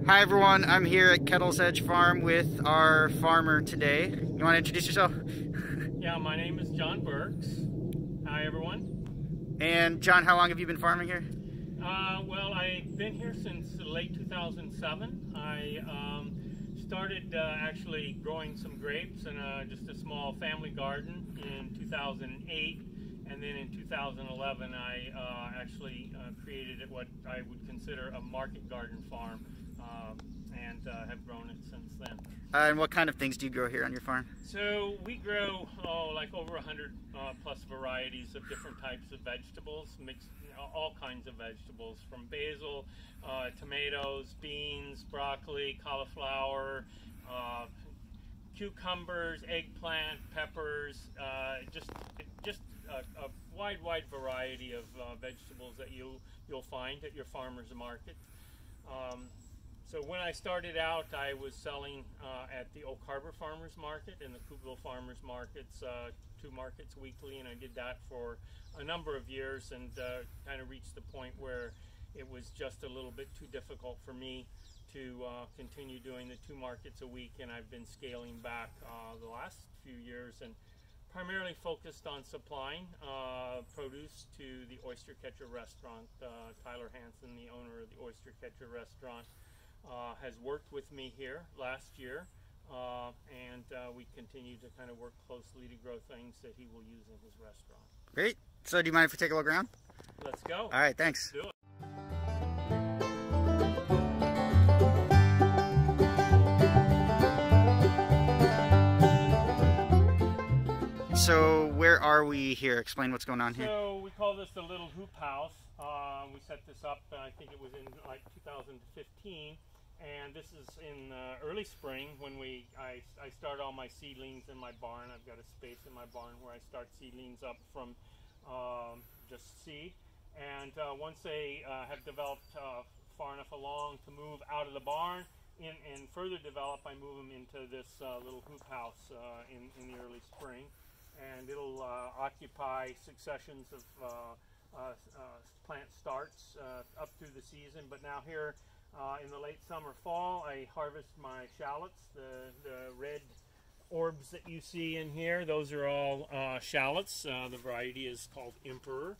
Hi everyone, I'm here at Kettle's Edge Farm with our farmer today. You want to introduce yourself? Yeah, my name is John Burks. Hi everyone. And John, how long have you been farming here? Well, I've been here since late 2007. I started actually growing some grapes in just a small family garden in 2008. And then in 2011, I actually created what I would consider a market garden farm, and have grown it since then. And what kind of things do you grow here on your farm? So we grow like over 100 plus varieties of different types of vegetables, mixed all kinds of vegetables, from basil, tomatoes, beans, broccoli, cauliflower, cucumbers, eggplant, peppers, just a wide variety of vegetables that you'll find at your farmer's market. So when I started out, I was selling at the Oak Harbor Farmers Market and the Coupeville Farmers Markets, two markets weekly, and I did that for a number of years, and kind of reached the point where it was just a little bit too difficult for me to continue doing the two markets a week, and I've been scaling back the last few years and primarily focused on supplying produce to the Oyster Catcher restaurant. Tyler Hansen, the owner of the Oyster Catcher restaurant, has worked with me here last year, and we continue to kind of work closely to grow things that he will use in his restaurant. Great. So do you mind if we take a look around? Let's go. All right, thanks. Do it. So where are we here? Explain what's going on here. So we call this the Little Hoop House. We set this up, I think it was in like 2015, and this is in early spring when I start all my seedlings in my barn. I've got a space in my barn where I start seedlings up from just seed, and once they have developed far enough along to move out of the barn and further develop, I move them into this little hoop house in the early spring. And it'll occupy successions of plant starts up through the season. But now here in the late summer, fall, I harvest my shallots, the red orbs that you see in here. Those are all shallots. The variety is called Emperor.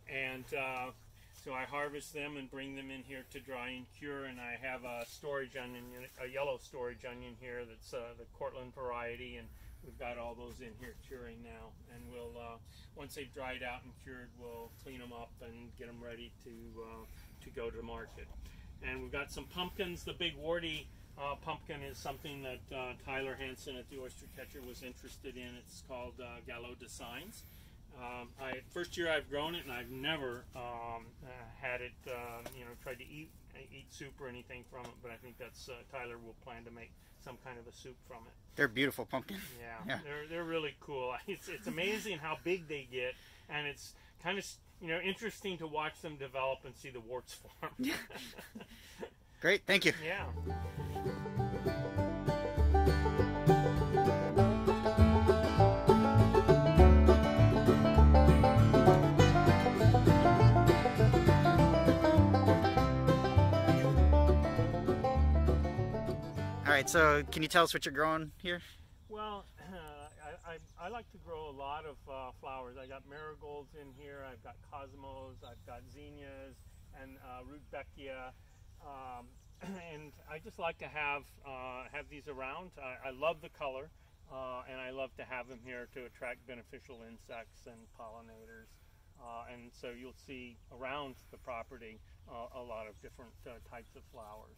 And so I harvest them and bring them in here to dry and cure. And I have a storage onion, a yellow storage onion here that's the Cortland variety. And we've got all those in here curing now, and we'll once they've dried out and cured, we'll clean them up and get them ready to go to market. And we've got some pumpkins. The big warty pumpkin is something that Tyler Hansen at the Oyster Catcher was interested in. It's called Gallo de Signs. First year I've grown it, and I've never had it, tried to eat soup or anything from it, but I think that's Tyler will plan to make some kind of a soup from it. They're beautiful pumpkins. Yeah. They're really cool. It's amazing how big they get, and it's kind of interesting to watch them develop and see the warts form. Great, thank you. Yeah. All right, so can you tell us what you're growing here? Well, I like to grow a lot of flowers. I got marigolds in here, I've got cosmos, I've got zinnias and rudbeckia, and I just like to have these around. I love the color, and I love to have them here to attract beneficial insects and pollinators. And so you'll see around the property a lot of different types of flowers.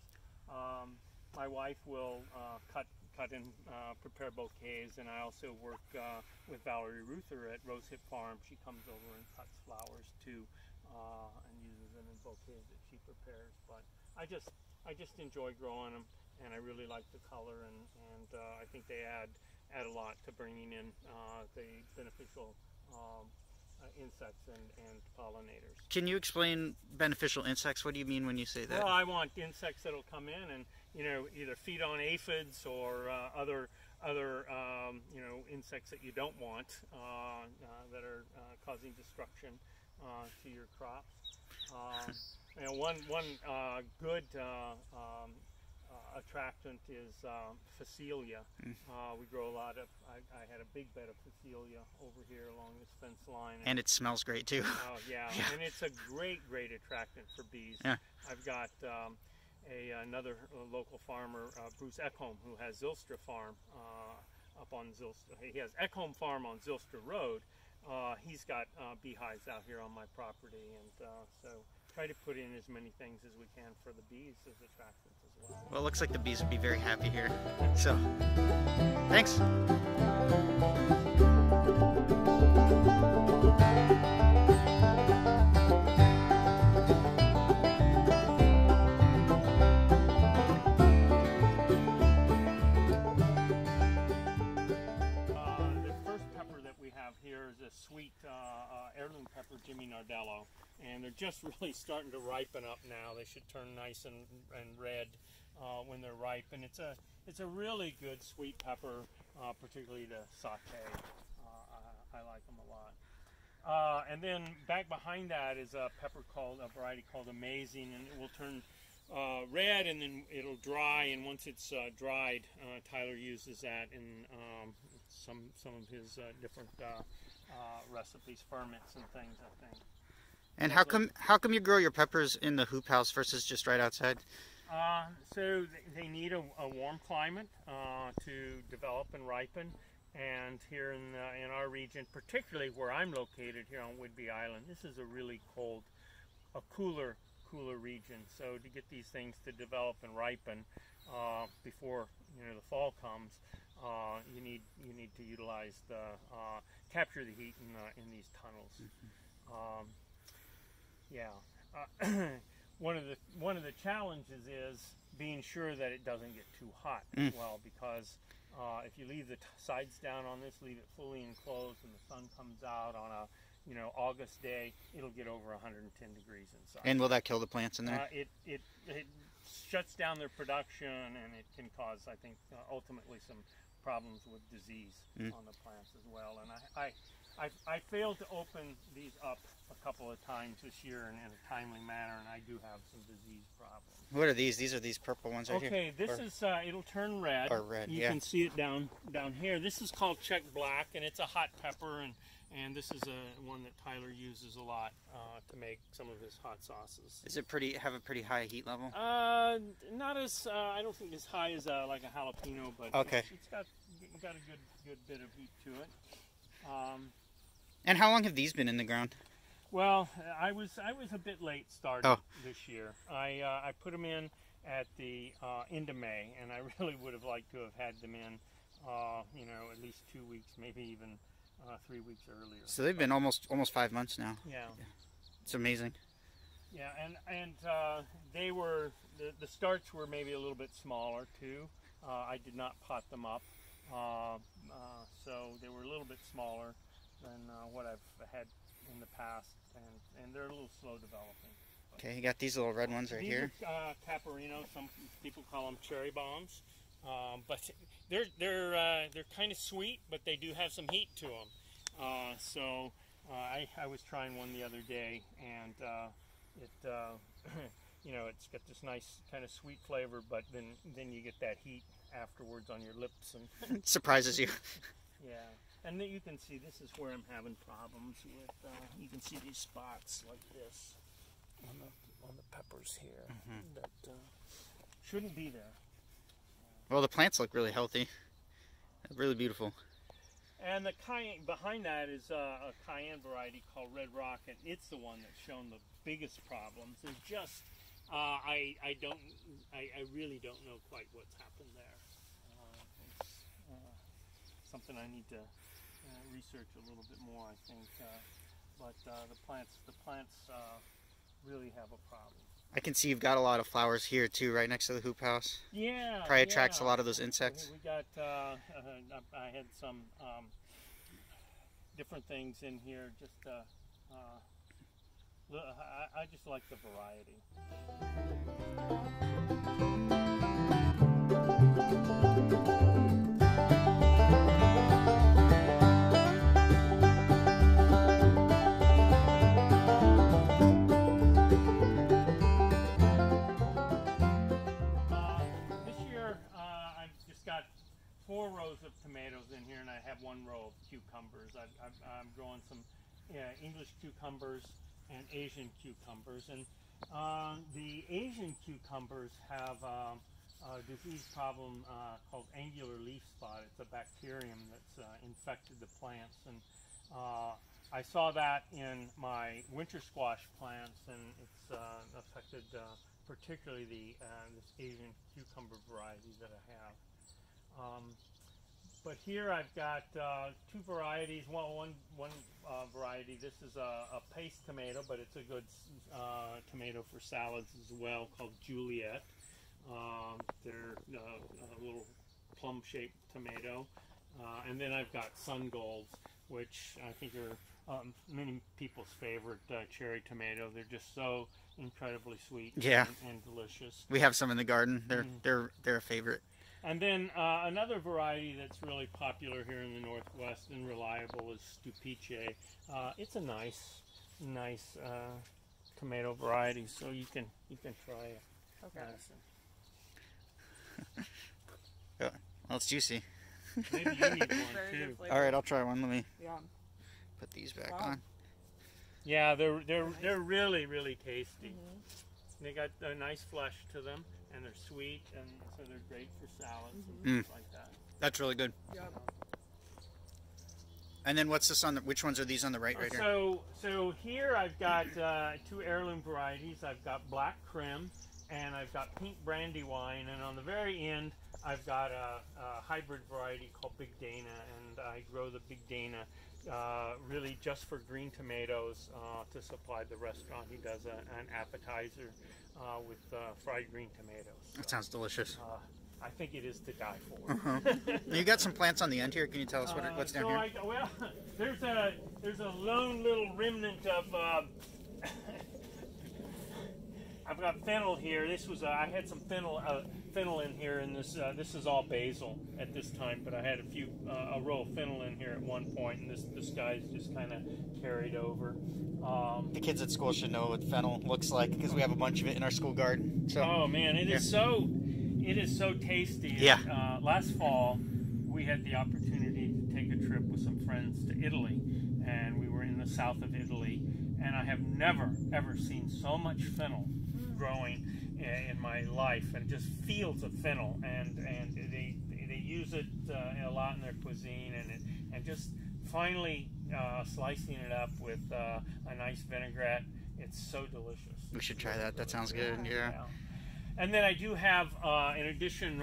My wife will cut and prepare bouquets, and I also work with Valerie Ruther at Rosehip Farm. She comes over and cuts flowers too, and uses them in bouquets that she prepares. But I just enjoy growing them, and I really like the color, and I think they add a lot to bringing in the beneficial insects and pollinators. Can you explain beneficial insects? What do you mean when you say that? Well, I want insects that'll come in and either feed on aphids or other insects that you don't want that are causing destruction to your crops. One good attractant is Phacelia. We grow a lot of, I had a big bed of Phacelia over here along this fence line. And it smells great too. Oh yeah, and it's a great attractant for bees. Yeah. I've got another local farmer, Bruce Ekholm, who has Zylstra Farm up on Zylstra. He has Ekholm Farm on Zylstra Road. He's got beehives out here on my property, and so try to put in as many things as we can for the bees as attractants as well. Well, it looks like the bees would be very happy here. So, thanks. Sweet heirloom pepper, Jimmy Nardello, and they're just really starting to ripen up now. They should turn nice and red when they're ripe, and it's a really good sweet pepper, particularly to saute. I like them a lot. And then back behind that is a variety called Amazing, and it will turn red, and then it'll dry. And once it's dried, Tyler uses that in some of his different recipes, ferments and things, I think. And how come you grow your peppers in the hoop house versus just right outside? So they need a warm climate to develop and ripen. And here in our region, particularly where I'm located here on Whidbey Island, this is a really cold, cooler region. So to get these things to develop and ripen before the fall comes, you need to utilize capture the heat in these tunnels. One of the challenges is being sure that it doesn't get too hot as well, because if you leave the sides down on this, leave it fully enclosed, and the sun comes out on a August day, it'll get over 110 degrees inside. And will that kill the plants in there? It shuts down their production, and it can cause, I think, ultimately some problems with disease on the plants as well. And I failed to open these up a couple of times this year in a timely manner, and I do have some disease problems. What are these? These are these purple ones right here? Okay, this is, it'll turn red. Or red, you can see it down here. This is called Czech Black, and it's a hot pepper, and this is one that Tyler uses a lot to make some of his hot sauces. Is it have a pretty high heat level? Not as, I don't think as high as like a jalapeno, but okay. It's got a good bit of heat to it. And how long have these been in the ground? Well, I was a bit late starting this year. I put them in at the end of May, and I really would have liked to have had them in, at least 2 weeks, maybe even 3 weeks earlier. So they've been almost 5 months now. Yeah. It's amazing. Yeah, and they were the starts were maybe a little bit smaller too. I did not pot them up, so they were a little bit smaller than what I've had in the past, and they're a little slow developing. Okay, you got these little red ones right here. These are Caparino. Some people call them cherry bombs, but they're kind of sweet, but they do have some heat to them. So I was trying one the other day, and it's got this nice kind of sweet flavor, but then you get that heat afterwards on your lips, and it surprises you. Yeah. And then you can see this is where I'm having problems with. You can see these spots like this on the peppers here that shouldn't be there. Well, the plants look really healthy, really beautiful. And the cayenne behind that is a cayenne variety called Red Rock, and it's the one that's shown the biggest problems. It's just I really don't know quite what's happened there. It's something I need to research a little bit more, I think, but the plants really have a problem. I can see you've got a lot of flowers here too, right next to the hoop house. Yeah, probably attracts a lot of those insects. We got I had some different things in here. Just I just like the variety. one row of cucumbers. I'm growing some English cucumbers and Asian cucumbers, and the Asian cucumbers have a disease problem called angular leaf spot. It's a bacterium that's infected the plants, and I saw that in my winter squash plants, and it's affected particularly this Asian cucumber variety that I have. But here I've got two varieties. One variety. This is a paste tomato, but it's a good tomato for salads as well, called Juliet. They're a little plum-shaped tomato. And then I've got Sun Golds, which I think are many people's favorite cherry tomato. They're just so incredibly sweet, yeah, and delicious. We have some in the garden. They're a favorite. And then another variety that's really popular here in the Northwest and reliable is Stupice. It's a nice tomato variety, so you can try it. Okay. Oh, well, it's juicy. Maybe you need one too. All right, I'll try one. Let me Yeah. put these back on. Yeah, they're really tasty. They got a nice flesh to them, and they're sweet, and so they're great for salads and things like that. That's really good. Yep. And then what's this on the? Which ones are these on the right here? So here I've got two heirloom varieties. I've got Black Krim, and I've got Pink Brandywine, and on the very end I've got a hybrid variety called Big Dana, and I grow the Big Dana really just for green tomatoes to supply the restaurant. He does an appetizer with fried green tomatoes. So, that sounds delicious. I think it is to die for. You got some plants on the end here. Can you tell us what's down here? Well, there's a lone little remnant of. I've got fennel here. This was I had some fennel in here, and this is all basil at this time. But I had a row of fennel in here at one point, and this guy's just kind of carried over. The kids at school should know what fennel looks like because we have a bunch of it in our school garden. So. Oh man, it is so tasty. Yeah. Last fall, we had the opportunity to take a trip with some friends to Italy, and we were in the south of Italy, and I have never ever seen so much fennel growing in my life, and just fields of fennel, and they use it a lot in their cuisine, and just finally slicing it up with a nice vinaigrette. It's so delicious. We should try that. That sounds good. Yeah. And then I do have, in addition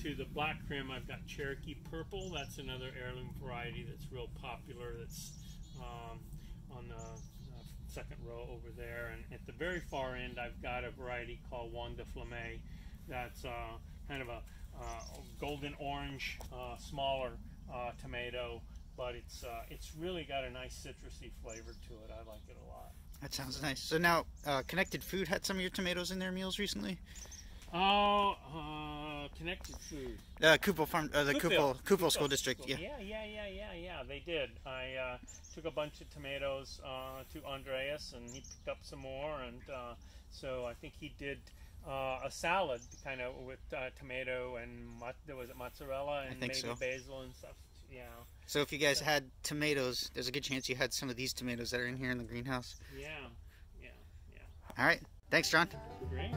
to the Black Krim, I've got Cherokee Purple. That's another heirloom variety that's real popular. That's on the second row over there. And at the very far end, I've got a variety called Juan de Flame. That's kind of a golden orange, smaller tomato, but it's really got a nice citrusy flavor to it. I like it a lot. That sounds nice. So now, Connected Food had some of your tomatoes in their meals recently? Oh, Connected Food. Coupeville Farm, the Coupeville School District. Yeah. Yeah. They did. I took a bunch of tomatoes to Andreas, and he picked up some more, and so I think he did a salad kind of with tomato and was it mozzarella and maybe basil and stuff. Yeah. So if you guys had tomatoes, there's a good chance you had some of these tomatoes that are in here in the greenhouse. Yeah. All right. Thanks, John. Great.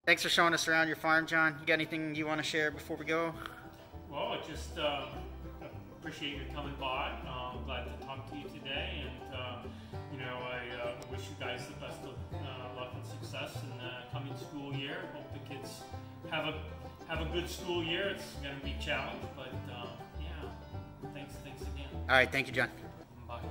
Thanks for showing us around your farm, John. You got anything you want to share before we go? Well, I just appreciate you coming by. I'm glad to talk to you today, and I wish you guys the best of luck and success in the coming school year. Hope the kids have a good school year. It's going to be a challenge, but yeah. Thanks again. All right, thank you, John. Bye.